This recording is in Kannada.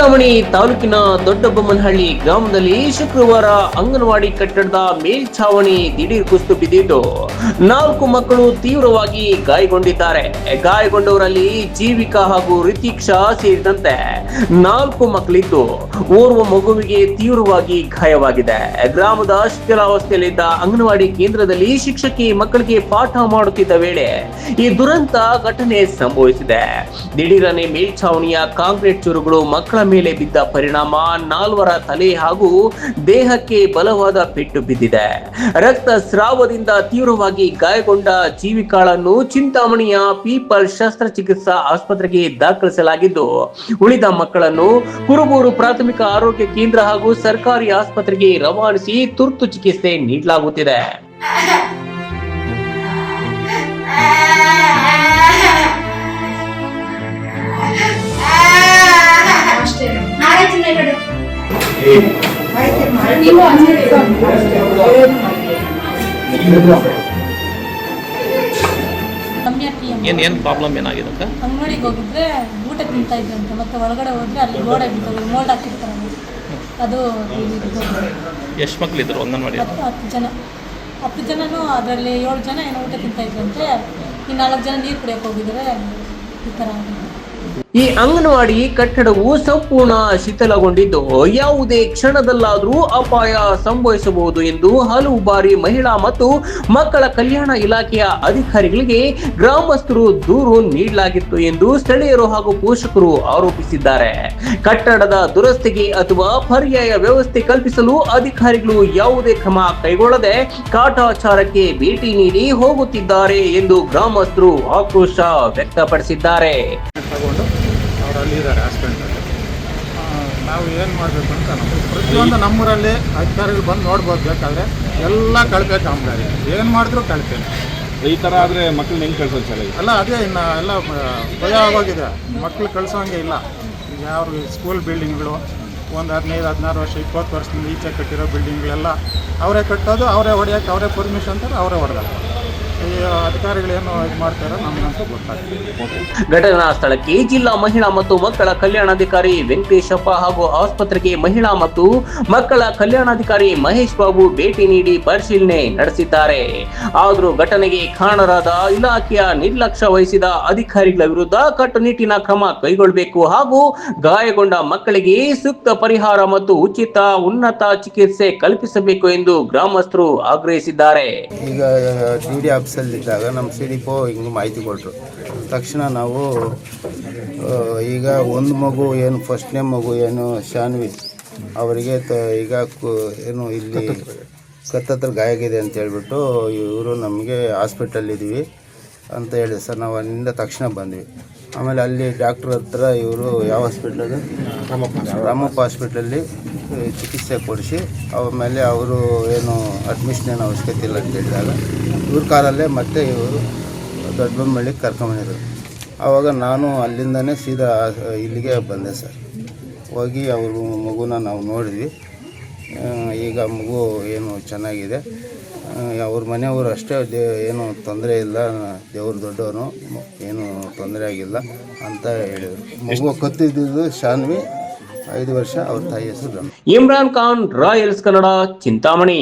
ಚಿಂತಾಮಣಿ ತಾಲೂಕಿನ ದೊಡ್ಡಬೊಮ್ಮನಹಳ್ಳಿ ಗ್ರಾಮದಲ್ಲಿ ಶುಕ್ರವಾರ ಅಂಗನವಾಡಿ ಕಟ್ಟಡದ ಮೇಲ್ಛಾವಣಿ ದಿಢೀರ್ ಕುಸಿದು ಬಿದ್ದಿದ್ದು 4 ಮಕ್ಕಳು ತೀವ್ರವಾಗಿ ಗಾಯಗೊಂಡಿದ್ದಾರೆ. ಗಾಯಗೊಂಡವರಲ್ಲಿ ಜೀವಿಕಾ ಹಾಗೂ ರಿತಿಕ್ಷಾ ಸೇರಿದಂತೆ 4 ಮಕ್ಕಳಿದ್ದು ಓರ್ವ ಮಗುವಿಗೆ ತೀವ್ರವಾಗಿ ಗಾಯವಾಗಿದೆ. ಗ್ರಾಮದ ಶಿಥಿಲಾವಸ್ಥೆಯಲ್ಲಿದ್ದ ಅಂಗನವಾಡಿ ಕೇಂದ್ರದಲ್ಲಿ ಶಿಕ್ಷಕಿ ಮಕ್ಕಳಿಗೆ ಪಾಠ ಮಾಡುತ್ತಿದ್ದ ವೇಳೆ ಈ ದುರಂತ ಘಟನೆ ಸಂಭವಿಸಿದೆ. ದಿಢೀರನೆ ಮೇಲ್ಛಾವಣಿಯ ಕಾಂಕ್ರೀಟ್ ಚೂರುಗಳು ಮಕ್ಕಳ ಮೇಲೆ ಬಿದ್ದ ಪರಿಣಾಮ 4ರ ತಲೆ ಹಾಗೂ ದೇಹಕ್ಕೆ ಬಲವಾದ ಪೆಟ್ಟು ಬಿದ್ದಿದೆ. ರಕ್ತಸ್ರಾವದಿಂದ ತೀವ್ರವಾಗಿ ಗಾಯಗೊಂಡ ಜೀವಿಕಾಳನ್ನು ಚಿಂತಾಮಣಿಯ ಪೀಪಲ್ ಶಸ್ತ್ರಚಿಕಿತ್ಸಾ ಆಸ್ಪತ್ರೆಗೆ ದಾಖಲಿಸಲಾಗಿದ್ದು, ಉಳಿದ ಮಕ್ಕಳನ್ನು ಕುರುಬೂರು ಪ್ರಾಥಮಿಕ ಆರೋಗ್ಯ ಕೇಂದ್ರ ಹಾಗೂ ಸರ್ಕಾರಿ ಆಸ್ಪತ್ರೆಗೆ ರವಾನಿಸಿ ತುರ್ತು ಚಿಕಿತ್ಸೆ ನೀಡಲಾಗುತ್ತಿದೆ. ಏನು ಪ್ರಾಬ್ಲಮ್ ಏನಾಗಿದೆ? ಅಂಗಡಿಗೆ ಹೋಗಿದ್ರೆ ಊಟ ತಿಂತಾ ಇದ್ದಂತೆ, ಮತ್ತೆ ಒಳಗಡೆ ಹೋದ್ರೆ ಅಲ್ಲಿ ಗೋಡೆ ಬಿದ್ದೋಗಿ ಮೋಲ್ಡ್ ಹಾಕಿರ್ತಾರೆ, ಅದು ಎಷ್ಟು ಮಕ್ಕಳಿದ್ರು ಅಂಗನವಾಡಿ? 10 ಜನನು ಅದರಲ್ಲಿ 7 ಜನ ಏನೋ ಊಟ ತಿಂತಾ ಇದ್ದಂತೆ, ಈ 4 ಜನ ನೀರು ಕುಡಿಯೋಕೆ ಹೋಗಿದ್ರೆ ಈ ಥರ. ಈ ಅಂಗನವಾಡಿ ಕಟ್ಟಡವು ಸಂಪೂರ್ಣ ಶಿಥಿಲಗೊಂಡಿದ್ದು ಯಾವುದೇ ಕ್ಷಣದಲ್ಲಾದರೂ ಅಪಾಯ ಸಂಭವಿಸಬಹುದು ಎಂದು ಹಲವು ಬಾರಿ ಮಹಿಳಾ ಮತ್ತು ಮಕ್ಕಳ ಕಲ್ಯಾಣ ಇಲಾಖೆಯ ಅಧಿಕಾರಿಗಳಿಗೆ ಗ್ರಾಮಸ್ಥರು ದೂರು ನೀಡಲಾಗಿತ್ತು ಎಂದು ಸ್ಥಳೀಯರು ಹಾಗೂ ಪೋಷಕರು ಆರೋಪಿಸಿದ್ದಾರೆ. ಕಟ್ಟಡದ ದುರಸ್ತಿಗೆ ಅಥವಾ ಪರ್ಯಾಯ ವ್ಯವಸ್ಥೆ ಕಲ್ಪಿಸಲು ಅಧಿಕಾರಿಗಳು ಯಾವುದೇ ಕ್ರಮ ಕೈಗೊಳ್ಳದೆ ಕಾಟಾಚಾರಕ್ಕೆ ಭೇಟಿ ನೀಡಿ ಹೋಗುತ್ತಿದ್ದಾರೆ ಎಂದು ಗ್ರಾಮಸ್ಥರು ಆಕ್ರೋಶ ವ್ಯಕ್ತಪಡಿಸಿದ್ದಾರೆ. ಅಲ್ಲಿದ್ದಾರೆ ಹಾಸ್ಪಿಟಲಲ್ಲಿ. ನಾವು ಏನು ಮಾಡಬೇಕು ಅಂತ ಪ್ರತಿಯೊಂದು ನಮ್ಮೂರಲ್ಲಿ ಅಧಿಕಾರಿಗಳು ಬಂದು ನೋಡ್ಬೋದು. ಬೇಕಾದರೆ ಎಲ್ಲ ಕಳಪೆ ಕಾಮಗಾರಿ, ಏನು ಮಾಡಿದ್ರು ಕಳಪೆ. ಈ ಥರ ಆದರೆ ಮಕ್ಕಳು ಹೆಂಗೆ ಕಳ್ಸೋದು ಸಲ? ಅಲ್ಲ ಅದೇ ಇನ್ನು ಎಲ್ಲ ಭಯ ಆಗೋಗಿದೆ, ಮಕ್ಕಳು ಕಳ್ಸೋಂಗೆ ಇಲ್ಲ. ಈಗ ಯಾವ ಸ್ಕೂಲ್ ಬಿಲ್ಡಿಂಗ್ಗಳು ಒಂದು 15-16 ವರ್ಷ 20 ವರ್ಷದಿಂದ ಈಚೆ ಕಟ್ಟಿರೋ ಬಿಲ್ಡಿಂಗ್ಗಳೆಲ್ಲ ಅವರೇ ಕಟ್ಟೋದು, ಅವರೇ ಹೊಡೆಯೋಕೆ, ಅವರೇ ಪರ್ಮಿಷನ್ ಅಂತಾರೆ, ಅವರೇ ಹೊಡೆದಾರೆ. ಈ ಅಧಿಕಾರಿಗಳೇನು ಇದು ಮಾಡ್ತಾರೋ ನಮಗಂತೂ ಗೊತ್ತಾಗ್ತದೆ. ಘಟನಾ ಸ್ಥಳಕ್ಕೆ ಜಿಲ್ಲಾ ಮಹಿಳಾ ಮತ್ತು ಮಕ್ಕಳ ಕಲ್ಯಾಣಾಧಿಕಾರಿ ವೆಂಕಟೇಶಪ್ಪ ಹಾಗೂ ಆಸ್ಪತ್ರೆಗೆ ಮಹಿಳಾ ಮತ್ತು ಮಕ್ಕಳ ಕಲ್ಯಾಣಾಧಿಕಾರಿ ಮಹೇಶ್ ಬಾಬು ಭೇಟಿ ನೀಡಿ ಪರಿಶೀಲನೆ ನಡೆಸಿದ್ದಾರೆ. ಆದರೂ ಘಟನೆಗೆ ಕಾರಣರಾದ ಇಲಾಖೆಯ ನಿರ್ಲಕ್ಷ್ಯ ವಹಿಸಿದ ಅಧಿಕಾರಿಗಳ ವಿರುದ್ಧ ಕಟ್ಟುನಿಟ್ಟಿನ ಕ್ರಮ ಕೈಗೊಳ್ಳಬೇಕು ಹಾಗೂ ಗಾಯಗೊಂಡ ಮಕ್ಕಳಿಗೆ ಸೂಕ್ತ ಪರಿಹಾರ ಮತ್ತು ಉಚಿತ ಉನ್ನತ ಚಿಕಿತ್ಸೆ ಕಲ್ಪಿಸಬೇಕು ಎಂದು ಗ್ರಾಮಸ್ಥರು ಆಗ್ರಹಿಸಿದ್ದಾರೆ. ಈಗ ಆಫೀಸಲ್ಲಿದ್ದಾಗ ನಮ್ಮ ಸಿಡಿಪೋ ಹಿಂಗೆ ಮಾಹಿತಿ ಕೊಟ್ಟರು. ತಕ್ಷಣ ನಾವು ಈಗ ಒಂದು ಮಗು ಏನು ಫಸ್ಟ್ನೇ ಮಗು ಏನು ಶಾನ್ವಿ ಅವರಿಗೆ ಈಗ ಏನು ಇಲ್ಲಿ ಕತ್ತತ್ರ ಗಾಯ ಆಗಿದೆ ಅಂತ ಹೇಳ್ಬಿಟ್ಟು ಇವರು ನಮಗೆ ಹಾಸ್ಪಿಟಲ್ಲಿದ್ದೀವಿ ಅಂತ ಹೇಳಿ ಸರ್, ನಾವು ಅಲ್ಲಿಂದ ತಕ್ಷಣ ಬಂದ್ವಿ. ಆಮೇಲೆ ಅಲ್ಲಿ ಡಾಕ್ಟ್ರ್ ಹತ್ರ ಇವರು ಯಾವ ಹಾಸ್ಪಿಟ್ಲದು ರಾಮಪ್ಪ ಹಾಸ್ಪಿಟ್ಲಲ್ಲಿ ಚಿಕಿತ್ಸೆ ಕೊಡಿಸಿ ಆಮೇಲೆ ಅವರು ಏನು ಅಡ್ಮಿಷನ್ ಏನು ಅವಶ್ಯಕತೆ ಇಲ್ಲ ಅಂತ ಹೇಳಿದಾಗ ಇವ್ರ ಕಾರಲ್ಲೇ ಮತ್ತೆ ಇವರು ದೊಡ್ಡಬೊಮ್ಮನಹಳ್ಳಿಗೆ ಕರ್ಕೊಂಬಂದಿದ್ರು. ಆವಾಗ ನಾನು ಅಲ್ಲಿಂದನೇ ಸೀದಾ ಇಲ್ಲಿಗೆ ಬಂದೆ ಸರ್. ಹೋಗಿ ಅವರು ಮಗುನ ನಾವು ನೋಡಿದ್ವಿ. ಈಗ ಮಗು ಏನು ಚೆನ್ನಾಗಿದೆ, ಅವ್ರ ಮನೆಯವರು ಅಷ್ಟೇ ಏನು ತೊಂದರೆ ಇಲ್ಲ, ದೇವ್ರ ದೊಡ್ಡವನು, ಏನು ತೊಂದರೆ ಆಗಿಲ್ಲ ಅಂತ ಹೇಳಿದರು. ಮಗು ಕತ್ತಿದ್ದು ಶಾನ್ವಿ 5 ವರ್ಷ, ಅವ್ರ ತಾಯಿ ಹೆಸರು ಇಮ್ರಾನ್ ಖಾನ್, ರಾಯಲ್ಸ್ ಕನ್ನಡ, ಚಿಂತಾಮಣಿ.